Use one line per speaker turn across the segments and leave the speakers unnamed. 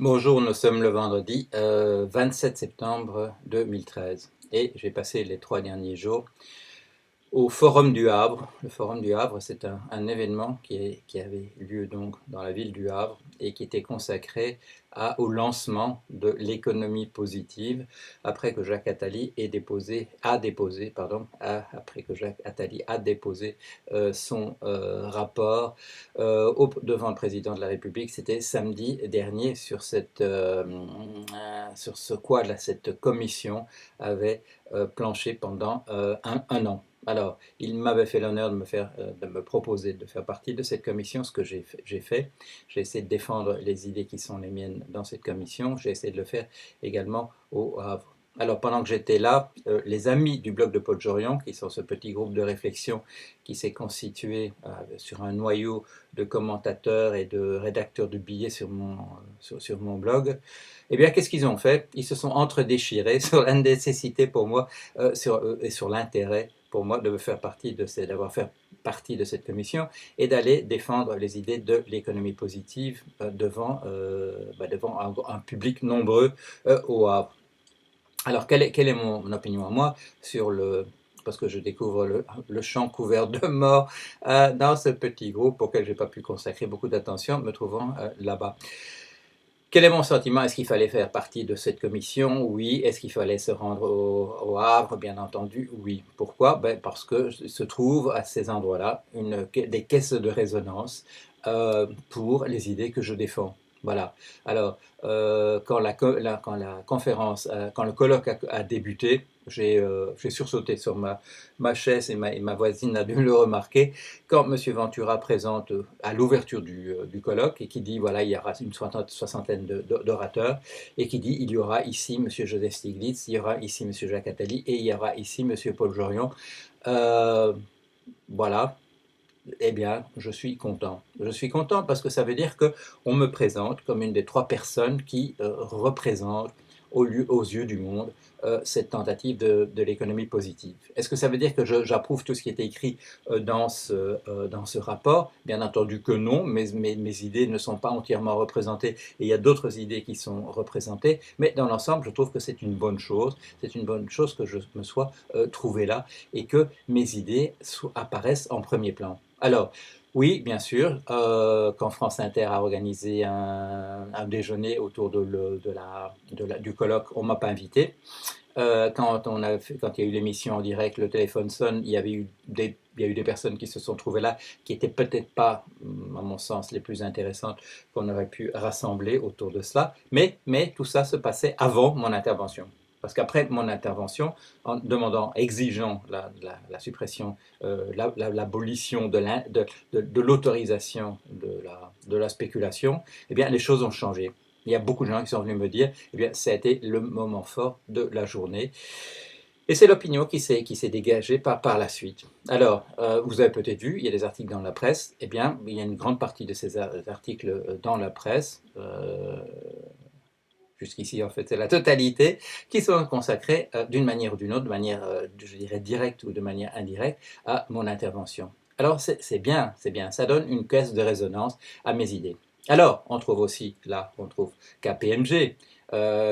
Bonjour, nous sommes le vendredi 27 septembre 2013 et j'ai passé les 3 derniers jours au Forum du Havre. Le Forum du Havre, c'est un événement qui avait lieu donc dans la ville du Havre et qui était consacré au lancement de l'économie positive après que Jacques Attali a déposé son rapport devant le président de la République. C'était samedi dernier sur sur ce quoi cette commission avait planché pendant un an. Alors, il m'avait fait l'honneur de me proposer de faire partie de cette commission, ce que j'ai fait. J'ai essayé de défendre les idées qui sont les miennes dans cette commission. J'ai essayé de le faire également au Havre. Alors, pendant que j'étais là, les amis du blog de Paul Jorion, qui sont ce petit groupe de réflexion qui s'est constitué sur un noyau de commentateurs et de rédacteurs de billets sur mon blog, eh bien, qu'est-ce qu'ils ont fait? Ils se sont entre-déchirés sur la nécessité pour moi et sur l'intérêt pour moi d'avoir fait partie de cette commission et d'aller défendre les idées de l'économie positive devant un public nombreux au Havre. Alors, quelle est mon opinion à moi sur parce que je découvre le champ couvert de morts dans ce petit groupe auquel je n'ai pas pu consacrer beaucoup d'attention, me trouvant là-bas. Quel est mon sentiment? Est-ce qu'il fallait faire partie de cette commission? Oui. Est-ce qu'il fallait se rendre au Havre? Bien entendu, oui. Pourquoi? Parce que se trouvent à ces endroits-là des caisses de résonance pour les idées que je défends. Voilà. Alors, quand quand le colloque a débuté, j'ai sursauté sur ma chaise et ma voisine a dû le remarquer quand M. Ventura présente à l'ouverture du colloque et qui dit voilà, il y aura une soixantaine d'orateurs et qui dit il y aura ici M. Joseph Stiglitz, il y aura ici M. Jacques Attali et il y aura ici M. Paul Jorion. Voilà. Eh bien, je suis content. Je suis content parce que ça veut dire qu'on me présente comme une des 3 personnes qui représentent aux yeux du monde cette tentative de l'économie positive. Est-ce que ça veut dire que j'approuve tout ce qui est écrit dans ce rapport? Bien entendu que non, mes idées ne sont pas entièrement représentées et il y a d'autres idées qui sont représentées, mais dans l'ensemble, je trouve que c'est une bonne chose. C'est une bonne chose que je me sois trouvé là et que mes idées apparaissent en premier plan. Alors, oui, bien sûr, quand France Inter a organisé un déjeuner autour du colloque, on ne m'a pas invité. Quand il y a eu l'émission en direct, le téléphone sonne, il y a eu des personnes qui se sont trouvées là, qui n'étaient peut-être pas, à mon sens, les plus intéressantes qu'on aurait pu rassembler autour de cela, mais tout ça se passait avant mon intervention. Parce qu'après mon intervention, en exigeant la suppression, l'abolition de l'autorisation de la spéculation, eh bien, les choses ont changé. Il y a beaucoup de gens qui sont venus me dire, eh bien, ça a été le moment fort de la journée. Et c'est l'opinion qui s'est dégagée par la suite. Alors, vous avez peut-être vu, il y a des articles dans la presse. Eh bien, il y a une grande partie de ces articles dans la presse, jusqu'ici en fait c'est la totalité, qui sont consacrés d'une manière ou d'une autre, de manière, je dirais, directe ou de manière indirecte, à mon intervention. Alors c'est bien, ça donne une caisse de résonance à mes idées. Alors, on trouve aussi, là, on trouve KPMG,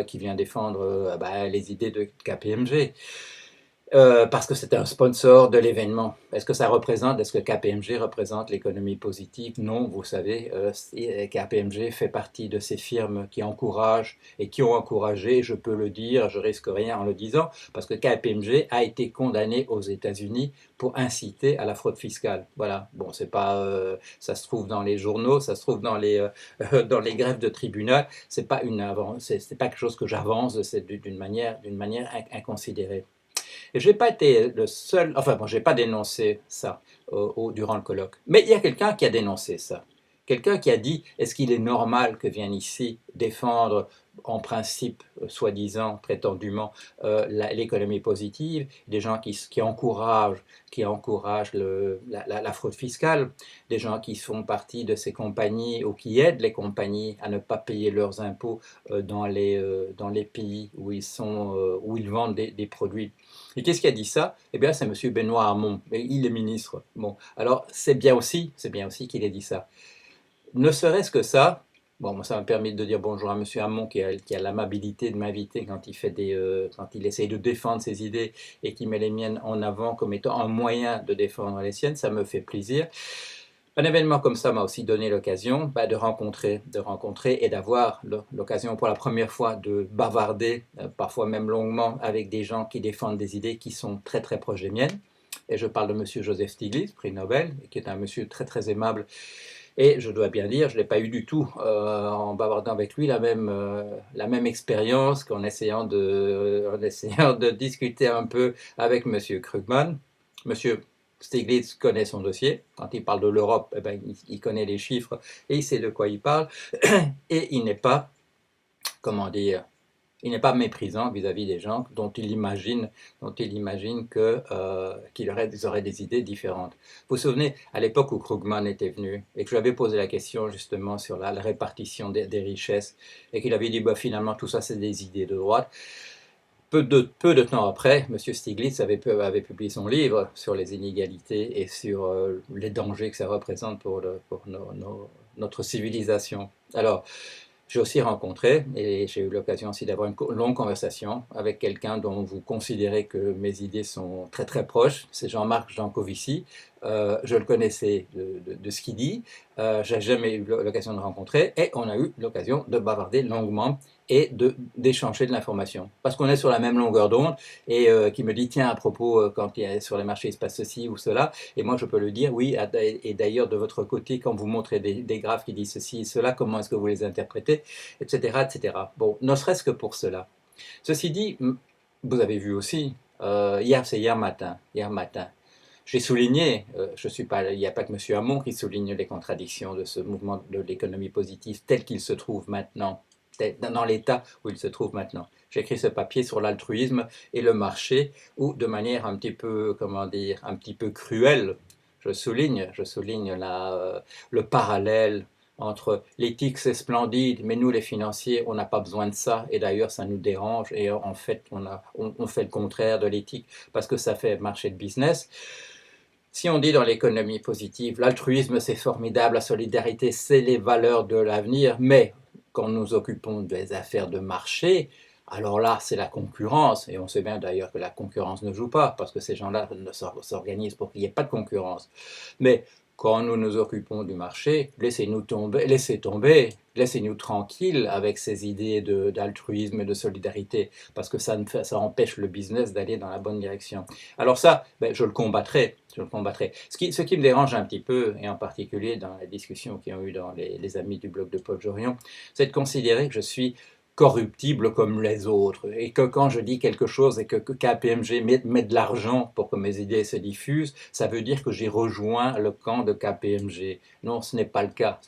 qui vient défendre les idées de KPMG. Parce que c'était un sponsor de l'événement. Est-ce que KPMG représente l'économie positive? Non, vous savez, KPMG fait partie de ces firmes qui encouragent et qui ont encouragé, je peux le dire, je risque rien en le disant, parce que KPMG a été condamné aux États-Unis pour inciter à la fraude fiscale. Voilà. Bon, c'est pas, ça se trouve dans les journaux, ça se trouve dans dans les grèves de tribunal. C'est pas c'est pas quelque chose que j'avance d'une manière inconsidérée. Et je n'ai pas été le seul, enfin bon, je n'ai pas dénoncé ça durant le colloque, mais il y a quelqu'un qui a dénoncé ça. Quelqu'un qui a dit, est-ce qu'il est normal que viennent ici défendre, en principe, soi-disant, prétendument, l'économie positive, des gens qui encouragent la fraude fiscale, des gens qui font partie de ces compagnies ou qui aident les compagnies à ne pas payer leurs impôts dans les pays où où ils vendent des produits. Et qu'est-ce qui a dit ça? Eh bien, c'est M. Benoît Hamon, et il est ministre. Bon, alors c'est bien aussi qu'il ait dit ça. Ne serait-ce que ça, Bon, moi, ça m'a permis de dire bonjour à Monsieur Hamon qui a l'amabilité de m'inviter quand quand il essaye de défendre ses idées et qui met les miennes en avant comme étant un moyen de défendre les siennes. Ça me fait plaisir. Un événement comme ça m'a aussi donné l'occasion de rencontrer et d'avoir l'occasion pour la première fois de bavarder, parfois même longuement, avec des gens qui défendent des idées qui sont très très proches des miennes. Et je parle de Monsieur Joseph Stiglitz, prix Nobel, qui est un monsieur très très aimable. Et je dois bien dire, je n'ai pas eu du tout, en bavardant avec lui, la même expérience en essayant de discuter un peu avec Monsieur Krugman. Monsieur Stiglitz connaît son dossier. Quand il parle de l'Europe, eh ben, il connaît les chiffres et il sait de quoi il parle. Et il n'est pas, comment dire, il n'est pas méprisant vis-à-vis des gens dont il imagine qu'ils auraient des idées différentes. Vous vous souvenez, à l'époque où Krugman était venu et que je lui avais posé la question justement sur la répartition des richesses et qu'il avait dit bah, finalement tout ça c'est des idées de droite. Peu de temps après, M. Stiglitz avait publié son livre sur les inégalités et sur les dangers que ça représente pour notre civilisation. Alors, j'ai aussi rencontré, et j'ai eu l'occasion aussi d'avoir une longue conversation avec quelqu'un dont vous considérez que mes idées sont très très proches, c'est Jean-Marc Jancovici. Je le connaissais de ce qu'il dit, j'ai jamais eu l'occasion de le rencontrer, et on a eu l'occasion de bavarder longuement et d'échanger de l'information. Parce qu'on est sur la même longueur d'onde, et qui me dit, tiens, à propos, quand il y a, sur les marchés, il se passe ceci ou cela, et moi je peux le dire, oui, et d'ailleurs de votre côté, quand vous montrez des graphes qui disent ceci et cela, comment est-ce que vous les interprétez, etc., etc. Bon, ne serait-ce que pour cela. Ceci dit, vous avez vu aussi, c'est hier matin, j'ai souligné, il n'y a pas que M. Hamon qui souligne les contradictions de ce mouvement de l'économie positive tel qu'il se trouve maintenant, dans l'état où il se trouve maintenant. J'ai écrit ce papier sur l'altruisme et le marché, où de manière un petit peu, comment dire, un petit peu cruelle, je souligne le parallèle entre l'éthique c'est splendide, mais nous les financiers, on n'a pas besoin de ça, et d'ailleurs ça nous dérange, et en fait on fait le contraire de l'éthique, parce que ça fait marcher le business. Si on dit dans l'économie positive, l'altruisme c'est formidable, la solidarité c'est les valeurs de l'avenir, mais quand nous occupons des affaires de marché, alors là c'est la concurrence, et on sait bien d'ailleurs que la concurrence ne joue pas, parce que ces gens-là s'organisent pour qu'il n'y ait pas de concurrence. Mais quand nous nous occupons du marché, laissez-nous tomber, laissez-nous tranquilles avec ces idées d'altruisme et de solidarité, parce que ça empêche le business d'aller dans la bonne direction. Alors ça, ben, je le combattrai. Ce qui me dérange un petit peu, et en particulier dans les discussions qui ont eu dans les amis du blog de Paul Jorion, c'est de considérer que je suis corruptible comme les autres, et que quand je dis quelque chose et que KPMG met de l'argent pour que mes idées se diffusent, ça veut dire que j'ai rejoint le camp de KPMG. Non, ce n'est pas le cas,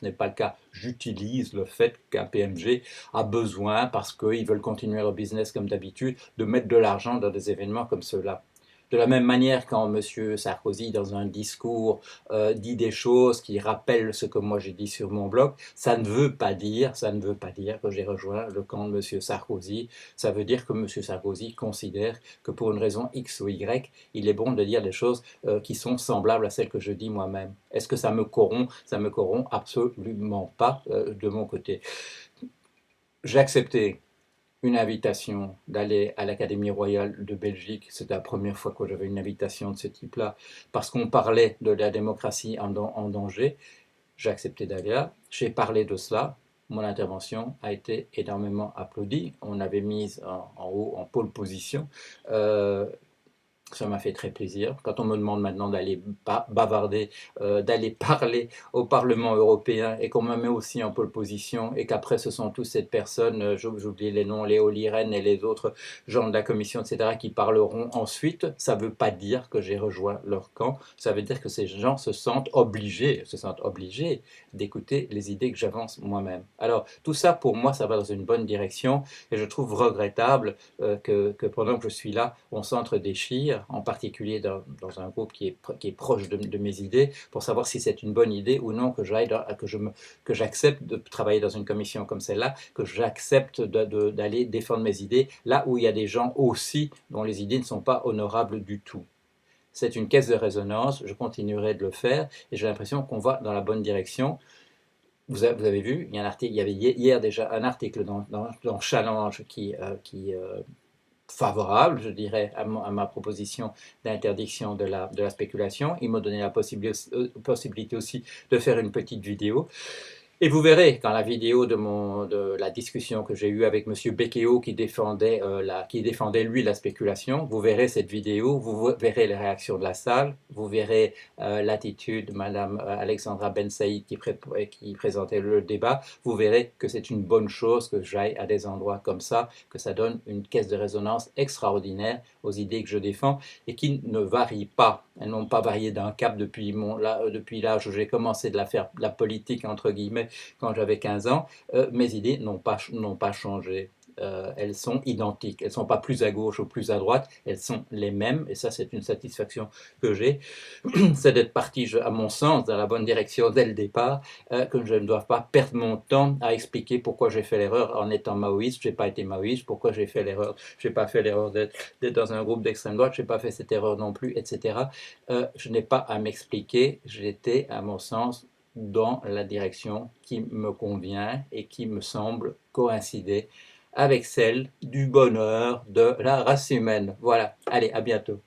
J'utilise le fait que KPMG a besoin, parce qu'ils veulent continuer leur business comme d'habitude, de mettre de l'argent dans des événements comme ceux-là. De la même manière, quand M. Sarkozy, dans un discours, dit des choses qui rappellent ce que moi j'ai dit sur mon blog, ça ne veut pas dire que j'ai rejoint le camp de M. Sarkozy. Ça veut dire que M. Sarkozy considère que pour une raison X ou Y, il est bon de dire des choses qui sont semblables à celles que je dis moi-même. Est-ce que ça me corrompt? Ça me corrompt absolument pas de mon côté. J'ai accepté une invitation d'aller à l'Académie royale de Belgique. C'était la première fois que j'avais une invitation de ce type-là, parce qu'on parlait de la démocratie en danger. J'ai accepté d'aller là, j'ai parlé de cela, mon intervention a été énormément applaudie, on avait mis en haut, en pole position, ça m'a fait très plaisir. Quand on me demande maintenant d'aller bavarder, d'aller parler au Parlement européen, et qu'on me met aussi en pole position, et qu'après ce sont tous ces personnes, j'oublie les noms, Léo Liren et les autres gens de la commission, etc., qui parleront ensuite, ça ne veut pas dire que j'ai rejoint leur camp, ça veut dire que ces gens se sentent obligés d'écouter les idées que j'avance moi-même. Alors tout ça, pour moi, ça va dans une bonne direction, et je trouve regrettable que pendant que je suis là, on s'entre-déchire, en particulier dans un groupe qui est proche de mes idées, pour savoir si c'est une bonne idée ou non que j'accepte de travailler dans une commission comme celle-là, que j'accepte d'aller défendre mes idées, là où il y a des gens aussi dont les idées ne sont pas honorables du tout. C'est une caisse de résonance, je continuerai de le faire, et j'ai l'impression qu'on va dans la bonne direction. vous avez vu, il y a un article, il y avait hier déjà un article dans Challenge qui favorable, je dirais, à ma proposition d'interdiction de la spéculation. Il m'a donné la possibilité aussi de faire une petite vidéo. Et vous verrez, quand la vidéo de la discussion que j'ai eue avec M. Becchio qui défendait lui la spéculation, vous verrez cette vidéo, vous verrez les réactions de la salle, vous verrez l'attitude de Mme Alexandra Ben Saïd qui présentait le débat, vous verrez que c'est une bonne chose que j'aille à des endroits comme ça, que ça donne une caisse de résonance extraordinaire aux idées que je défends et qui ne varient pas. Elles n'ont pas varié d'un cap depuis l'âge où j'ai commencé de la politique, entre guillemets, quand j'avais 15 ans, mes idées n'ont pas changé. Elles sont identiques. Elles ne sont pas plus à gauche ou plus à droite, elles sont les mêmes, et ça c'est une satisfaction que j'ai, c'est d'être parti, à mon sens, dans la bonne direction dès le départ, que je ne dois pas perdre mon temps à expliquer pourquoi j'ai fait l'erreur en étant maoïste, je n'ai pas été maoïste, pourquoi j'ai fait l'erreur, je n'ai pas fait l'erreur d'être dans un groupe d'extrême droite, je n'ai pas fait cette erreur non plus, etc. Je n'ai pas à m'expliquer, j'étais, à mon sens, dans la direction qui me convient et qui me semble coïncider avec celle du bonheur de la race humaine. Voilà, allez, à bientôt.